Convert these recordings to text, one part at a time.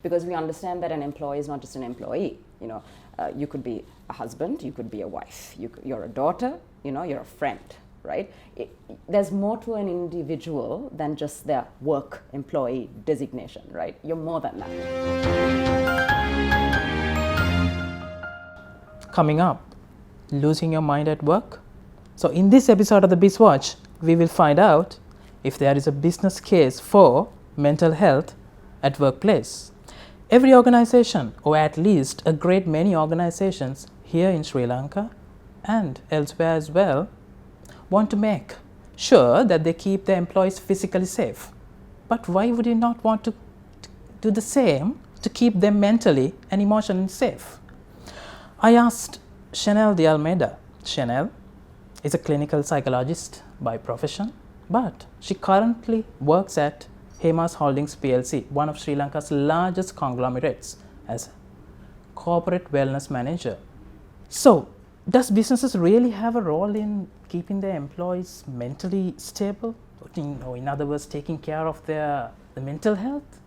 Because we understand that an employee is not just an employee. You could be a husband, you could be a wife, you're a daughter, you're a friend, right? There's more to an individual than just their work employee designation, right? You're more than that. Coming up, losing your mind at work. So in this episode of the BizWatch, we will find out if there is a business case for mental health at workplace. Every organization, or at least a great many organizations here in Sri Lanka and elsewhere as well, want to make sure that they keep their employees physically safe. But why would you not want to do the same to keep them mentally and emotionally safe? I asked Chanel de Almeida. Chanel is a clinical psychologist by profession, but she currently works at Hemas Holdings PLC, one of Sri Lanka's largest conglomerates, as corporate wellness manager. So, does businesses really have a role in keeping their employees mentally stable? Or in other words, taking care of their mental health?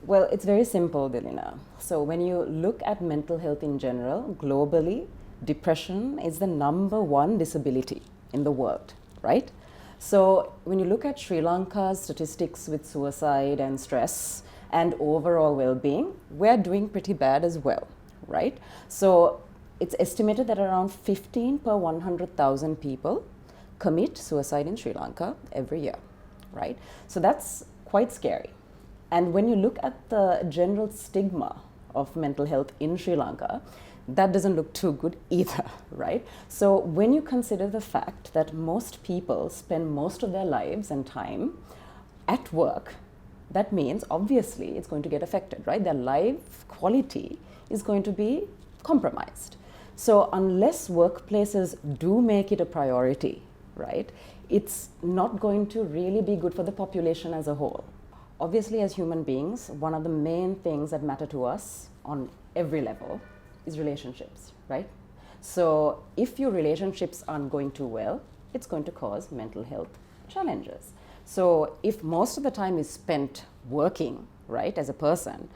Well, it's very simple, Dilina. So when you look at mental health in general, globally, depression is the number one disability in the world, right? So when you look at Sri Lanka's statistics with suicide and stress and overall well-being, we're doing pretty bad as well, right? So it's estimated that around 15 per 100,000 people commit suicide in Sri Lanka every year, right? So that's quite scary. And when you look at the general stigma of mental health in Sri Lanka, that doesn't look too good either, right? So when you consider the fact that most people spend most of their lives and time at work, that means obviously it's going to get affected, right? Their life quality is going to be compromised. So unless workplaces do make it a priority, right, it's not going to really be good for the population as a whole. Obviously, as human beings, one of the main things that matter to us on every level is relationships, right? So if your relationships aren't going too well, it's going to cause mental health challenges. So if most of the time is spent working, right, as a person,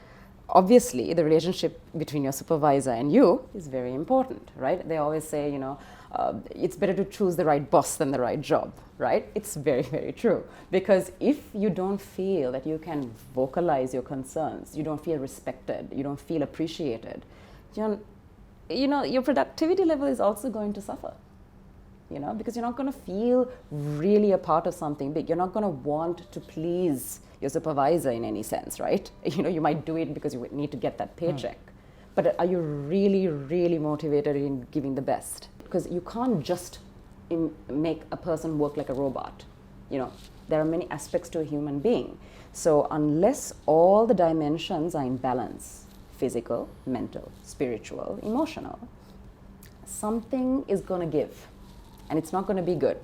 obviously the relationship between your supervisor and you is very important, right? They always say, it's better to choose the right boss than the right job, right? It's very, very true. Because if you don't feel that you can vocalize your concerns, you don't feel respected, you don't feel appreciated, your productivity level is also going to suffer, because you're not going to feel really a part of something big. You're not going to want to please your supervisor in any sense, right? You might do it because you need to get that paycheck. But are you really, really motivated in giving the best? Because you can't just make a person work like a robot. There are many aspects to a human being. So unless all the dimensions are in balance, physical, mental, spiritual, emotional, something is going to give, and it's not going to be good,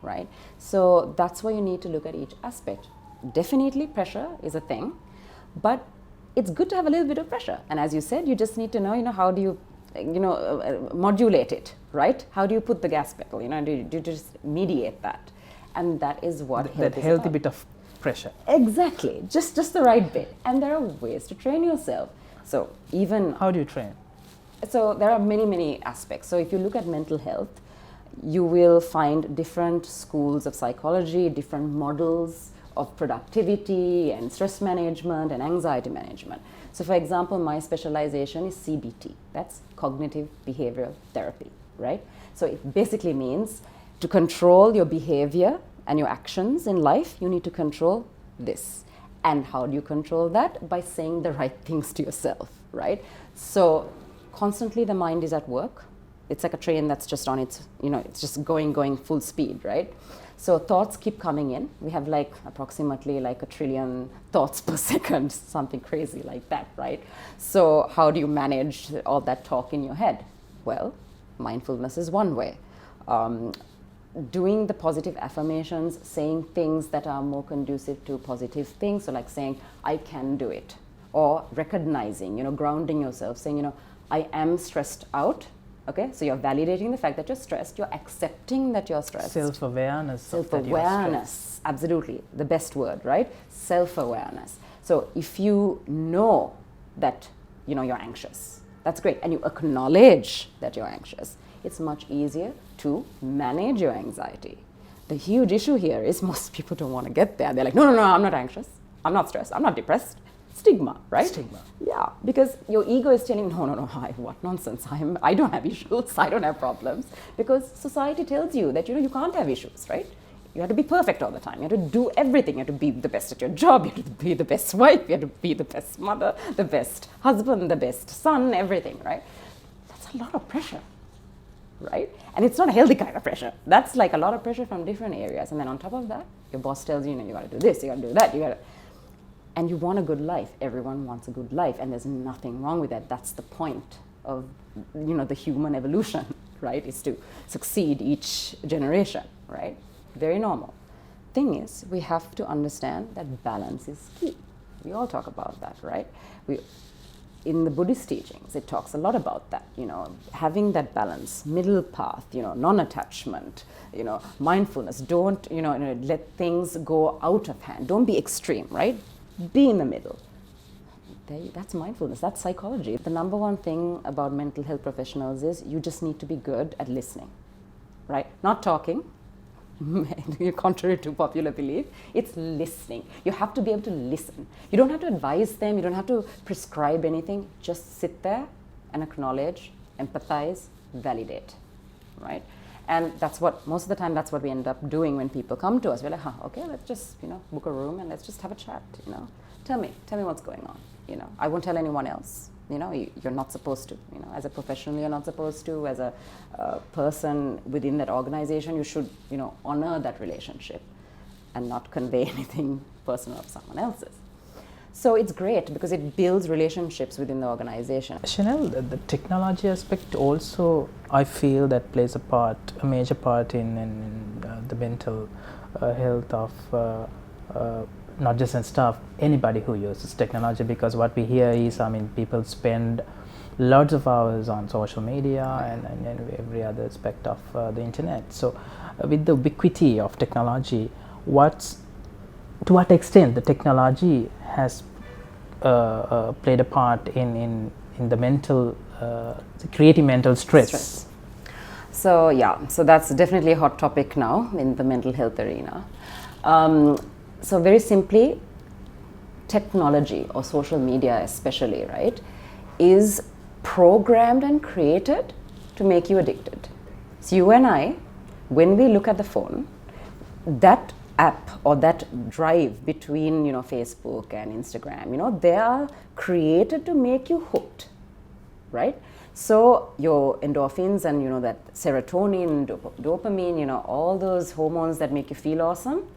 right? So that's why you need to look at each aspect. Definitely pressure is a thing, but it's good to have a little bit of pressure. And as you said, you just need to know, how do you, modulate it, right? How do you put the gas pedal? Do you just mediate that? And that is what that healthy bit of pressure. Exactly, just the right bit. And there are ways to train yourself. So even... How do you train? So there are many, many aspects. So if you look at mental health, you will find different schools of psychology, different models of productivity and stress management and anxiety management. So for example, my specialization is CBT. That's cognitive behavioral therapy, right? So it basically means to control your behavior and your actions in life, you need to control this. And how do you control that? By saying the right things to yourself, right? So constantly the mind is at work. It's like a train that's just on its, it's just going full speed, right? So thoughts keep coming in. We have approximately 1 trillion thoughts per second, something crazy like that, right? So how do you manage all that talk in your head? Well, mindfulness is one way. Doing the positive affirmations, saying things that are more conducive to positive things, so like saying, I can do it, or recognizing, grounding yourself, saying, I am stressed out, okay? So you're validating the fact that you're stressed, you're accepting that you're stressed. Self-awareness. Self-awareness, absolutely, the best word, right? Self-awareness. So if you know that you're anxious, that's great, and you acknowledge that you're anxious, it's much easier to manage your anxiety. The huge issue here is most people don't want to get there. They're like, no, I'm not anxious, I'm not stressed, I'm not depressed. Stigma, right? Stigma. Yeah, because your ego is telling, no, what nonsense, I don't have issues, I don't have problems. Because society tells you that, you can't have issues, right? You have to be perfect all the time. You have to do everything. You have to be the best at your job. You have to be the best wife. You have to be the best mother, the best husband, the best son, everything, right? That's a lot of pressure, right? And it's not a healthy kind of pressure. That's like a lot of pressure from different areas. And then on top of that, your boss tells you, you got to do this, you got to do that, and you want a good life. Everyone wants a good life, and there's nothing wrong with that. That's the point of, the human evolution, right? Is to succeed each generation, right? Very normal. Thing is, we have to understand that balance is key. We all talk about that, right? In the Buddhist teachings, it talks a lot about that, having that balance, middle path, non-attachment, mindfulness. Don't, let things go out of hand. Don't be extreme, right? Be in the middle. That's mindfulness, that's psychology. The number one thing about mental health professionals is you just need to be good at listening, right? Not talking, contrary to popular belief, it's listening. You have to be able to listen. You don't have to advise them, you don't have to prescribe anything, just sit there and acknowledge, empathize, validate, right? And that's what, most of the time, that's what we end up doing when people come to us. We're like, okay, let's just, book a room and let's just have a chat, Tell me what's going on, I won't tell anyone else. You're not supposed to, as a professional, you're not supposed to, as a person within that organization, you should, honor that relationship and not convey anything personal of someone else's. So it's great because it builds relationships within the organization. Chanel, the technology aspect also, I feel that plays a major part in the mental health of not just in staff, anybody who uses technology, because what we hear is, people spend lots of hours on social media and every other aspect of the internet. So with the ubiquity of technology, to what extent the technology has played a part in the mental, creating mental stress? So that's definitely a hot topic now in the mental health arena. So very simply, technology or social media especially, right, is programmed and created to make you addicted. So you and I, when we look at the phone, that app or that drive between, Facebook and Instagram, they are created to make you hooked, right? So your endorphins and, that serotonin, dopamine, all those hormones that make you feel awesome,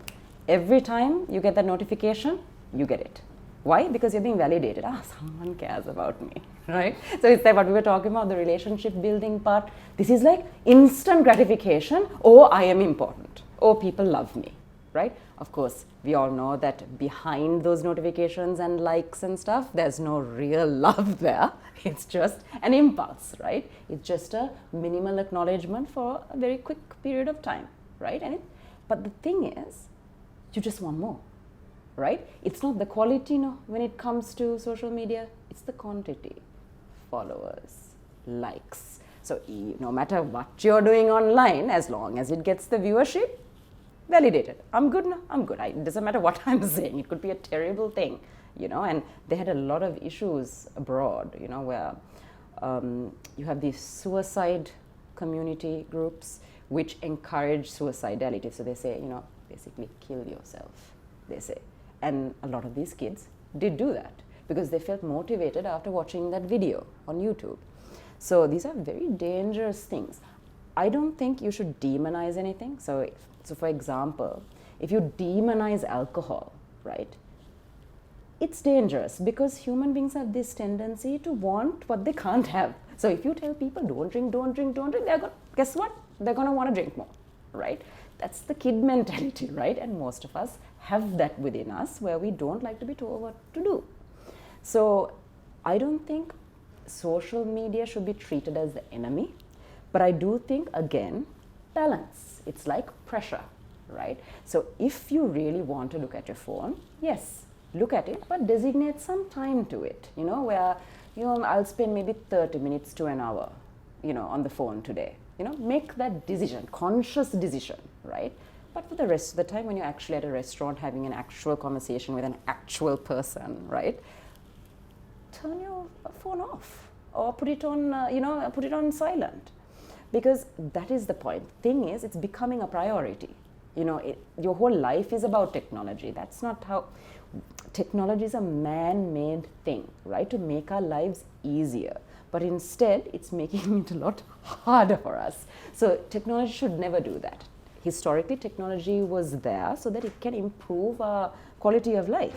every time you get that notification, you get it. Why? Because you're being validated. Someone cares about me, right? So it's like what we were talking about, the relationship building part. This is like instant gratification. Oh, I am important. Oh, people love me, right? Of course, we all know that behind those notifications and likes and stuff, there's no real love there. It's just an impulse, right? It's just a minimal acknowledgement for a very quick period of time, right? But the thing is, you just want more, right? It's not the quality, when it comes to social media, it's the quantity. Followers, likes. So no matter what you're doing online, as long as it gets the viewership, validated. I'm good now, I'm good. It doesn't matter what I'm saying. It could be a terrible thing, and they had a lot of issues abroad, where you have these suicide community groups which encourage suicidality. So they say, basically kill yourself, they say. And a lot of these kids did do that because they felt motivated after watching that video on YouTube. So these are very dangerous things. I don't think you should demonize anything. So for example, if you demonize alcohol, right, it's dangerous because human beings have this tendency to want what they can't have. So if you tell people don't drink, guess what? They're going to want to drink more, right? That's the kid mentality, right? And most of us have that within us where we don't like to be told what to do. So I don't think social media should be treated as the enemy, but I do think, again, balance. It's like pressure, right? So if you really want to look at your phone, yes, look at it, but designate some time to it, where, I'll spend maybe 30 minutes to an hour, on the phone today. Make that decision, conscious decision, right? But for the rest of the time, when you're actually at a restaurant having an actual conversation with an actual person, right? Turn your phone off or put it on, put it on silent, because that is the point. Thing is, it's becoming a priority. Your whole life is about technology. That's not how. Technology is a man-made thing, right, to make our lives easier. But instead, it's making it a lot harder for us. So technology should never do that. Historically, technology was there so that it can improve our quality of life.